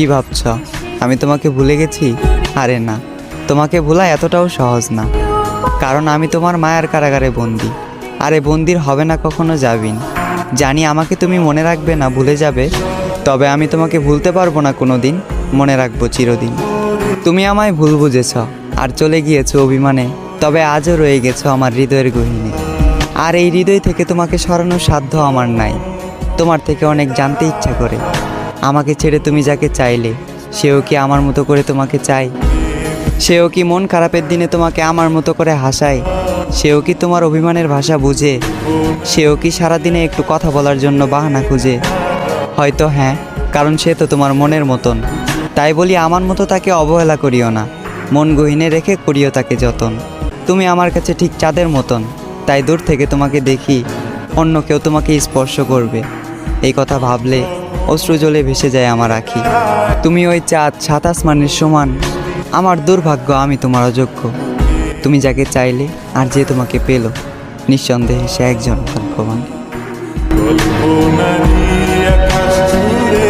কি ভাবছ আমি তোমাকে ভুলে গেছি? আরে না, তোমাকে ভোলা এতটাও সহজ না, কারণ আমি তোমার মায়ার কারাগারে বন্দি। আরে বন্দির হবে না কখনো যাবিন। জানি আমাকে তুমি মনে রাখবে না, ভুলে যাবে, তবে আমি তোমাকে ভুলতে পারবো না কোনো দিন, মনে রাখবো চিরদিন। তুমি আমায় ভুল বুঝেছ আর চলে গিয়েছো অভিমানে, তবে আজও রয়ে গেছো আমার হৃদয়ের গহীনে। আর এই হৃদয় থেকে তোমাকে সরানোর সাধ্য আমার নাই। তোমার থেকে অনেক জানতে ইচ্ছা করে, আমাকে ছেড়ে তুমি যাকে চাইলে সেও কি আমার মতো করে তোমাকে চায়? সেও কি মন খারাপের দিনে তোমাকে আমার মতো করে হাসায়? সেও কি তোমার অভিমানের ভাষা বুঝে? সেও কি সারাদিনে একটু কথা বলার জন্য বাহানা খুঁজে? হয়তো হ্যাঁ, কারণ সে তো তোমার মনের মতন। তাই বলি আমার মতো তাকে অবহেলা করিও না, মন গহীনে রেখে করিও তাকে যতন। তুমি আমার কাছে ঠিক চাঁদের মতন, তাই দূর থেকে তোমাকে দেখি অন্য কেউ তোমাকে স্পর্শ করবে, এই কথা ভাবলে অশ্রু জলে ভেসে যায় আমার আঁখি। তুমি ওই চাঁদ, সাত আসমানের সমান, আমার দুর্ভাগ্য আমি তোমার অযোগ্য। তুমি যাকে চাইলে আর যে তোমাকে পেল, নিঃসন্দেহে সে একজন ভাগ্যবান। কল্পনারী আকাশ জুড়ে